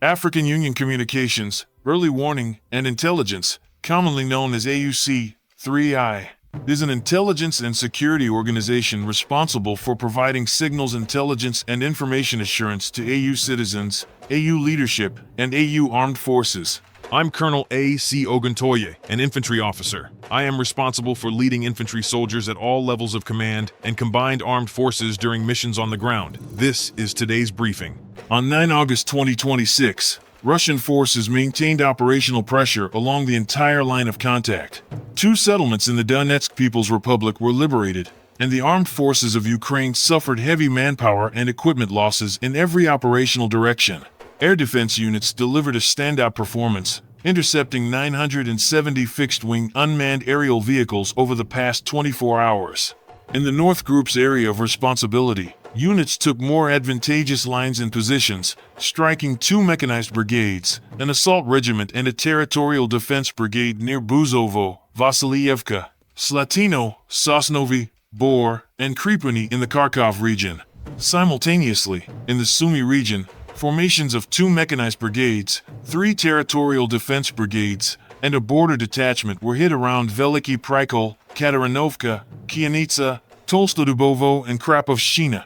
African Union Communications, Early Warning, and Intelligence, commonly known as AUC3I, is an intelligence and security organization responsible for providing signals intelligence and information assurance to AU citizens, AU leadership, and AU armed forces. I'm Colonel A.C. Oguntoye, an infantry officer. I am responsible for leading infantry soldiers at all levels of command and combined armed forces during missions on the ground. This is today's briefing. On 9 August 2026, Russian forces maintained operational pressure along the entire line of contact. 2 settlements in the Donetsk People's Republic were liberated, and the armed forces of Ukraine suffered heavy manpower and equipment losses in every operational direction. Air defense units delivered a standout performance, intercepting 970 fixed-wing unmanned aerial vehicles over the past 24 hours. In the North Group's area of responsibility, units took more advantageous lines and positions, striking 2 mechanized brigades, an assault regiment and a territorial defense brigade near Buzovo, Vasylyevka, Slatino, Sosnovi, Bor, and Krypiny in the Kharkov region. Simultaneously, in the Sumy region, formations of 2 mechanized brigades, 3 territorial defense brigades, and a border detachment were hit around Veliki Prikol, Katarinovka, Kianitsa, Tolstodubovo, and Krapovshchina.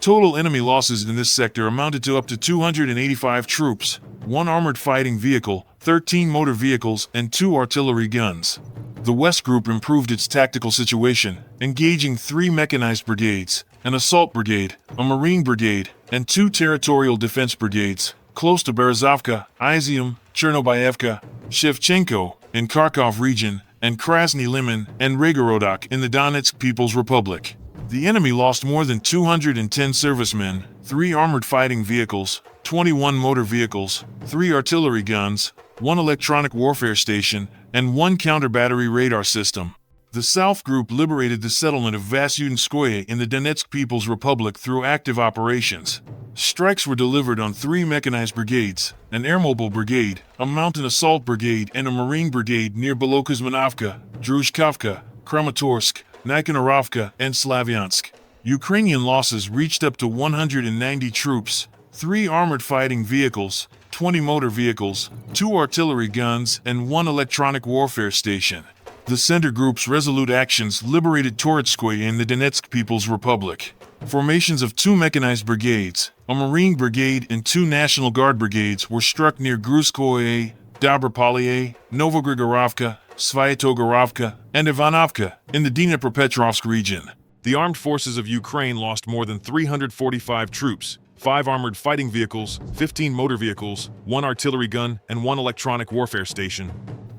Total enemy losses in this sector amounted to up to 285 troops, 1 armored fighting vehicle, 13 motor vehicles, and 2 artillery guns. The West Group improved its tactical situation, engaging 3 mechanized brigades, an assault brigade, a marine brigade, and 2 territorial defense brigades, close to Berezovka, Izium, Chernobyevka, Shevchenko, in Kharkov region, and Krasny Liman and Regorodok in the Donetsk People's Republic. The enemy lost more than 210 servicemen, 3 armored fighting vehicles, 21 motor vehicles, 3 artillery guns, 1 electronic warfare station, and 1 counter-battery radar system. The South Group liberated the settlement of Vasyutinskoye in the Donetsk People's Republic through active operations. Strikes were delivered on 3 mechanized brigades, an airmobile brigade, a mountain assault brigade, and a marine brigade near Belokuzmanovka, Druzhkovka, Kramatorsk, Nikanorovka, and Slavyansk. Ukrainian losses reached up to 190 troops, 3 armored fighting vehicles, 20 motor vehicles, 2 artillery guns, and 1 electronic warfare station. The Center Group's resolute actions liberated Toretskoye in the Donetsk People's Republic. Formations of 2 mechanized brigades, a Marine brigade, and 2 National Guard brigades were struck near Gruskoye, Dobropolye, Novogrigorovka, Svyatogorovka, and Ivanovka in the Dnipropetrovsk region. The armed forces of Ukraine lost more than 345 troops, 5 armored fighting vehicles, 15 motor vehicles, 1 artillery gun, and 1 electronic warfare station.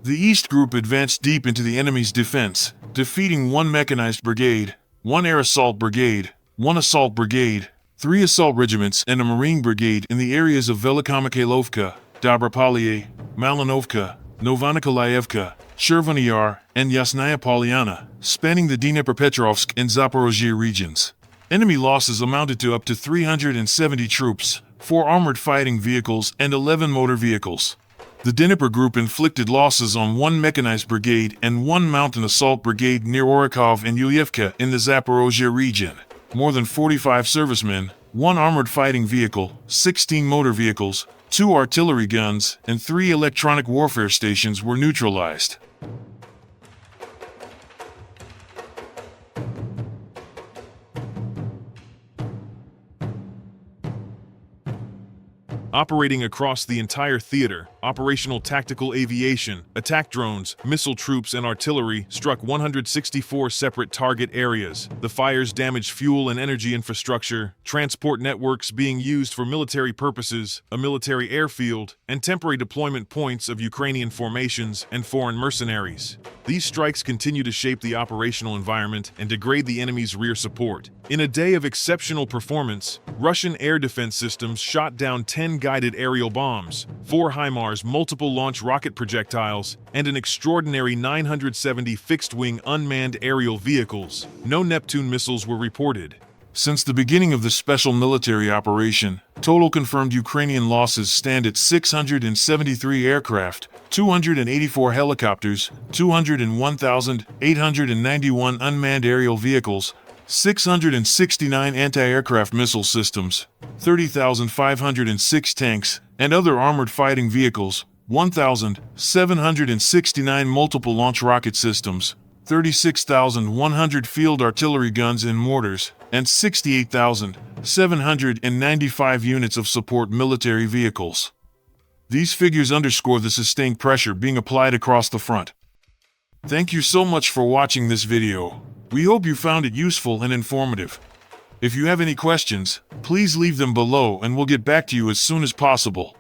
The East Group advanced deep into the enemy's defense, defeating 1 mechanized brigade, 1 air assault brigade, 1 assault brigade, 3 assault regiments, and a marine brigade in the areas of Velikomikhailovka, Dobropolye, Malinovka, Novonikolaevka, Chervony Yar, and Yasnaya Polyana, spanning the Dnipropetrovsk and Zaporozhye regions. Enemy losses amounted to up to 370 troops, 4 armored fighting vehicles, and 11 motor vehicles. The Dnieper Group inflicted losses on 1 mechanized brigade and 1 mountain assault brigade near Orikov and Yuyevka in the Zaporozhye region. More than 45 servicemen, 1 armored fighting vehicle, 16 motor vehicles, 2 artillery guns, and 3 electronic warfare stations were neutralized. Operating across the entire theater, operational tactical aviation, attack drones, missile troops, and artillery struck 164 separate target areas. The fires damaged fuel and energy infrastructure, transport networks being used for military purposes, a military airfield, and temporary deployment points of Ukrainian formations and foreign mercenaries. These strikes continue to shape the operational environment and degrade the enemy's rear support. In a day of exceptional performance, Russian air defense systems shot down 10 guided aerial bombs, 4 HIMARS multiple launch rocket projectiles, and an extraordinary 970 fixed-wing unmanned aerial vehicles. No Neptune missiles were reported. Since the beginning of the special military operation, total confirmed Ukrainian losses stand at 673 aircraft, 284 helicopters, 201,891 unmanned aerial vehicles, 669 anti-aircraft missile systems, 30,506 tanks, and other armored fighting vehicles, 1,769 multiple launch rocket systems, 36,100 field artillery guns and mortars, and 68,795 units of support military vehicles. These figures underscore the sustained pressure being applied across the front. Thank you so much for watching this video. We hope you found it useful and informative. If you have any questions, please leave them below and we'll get back to you as soon as possible.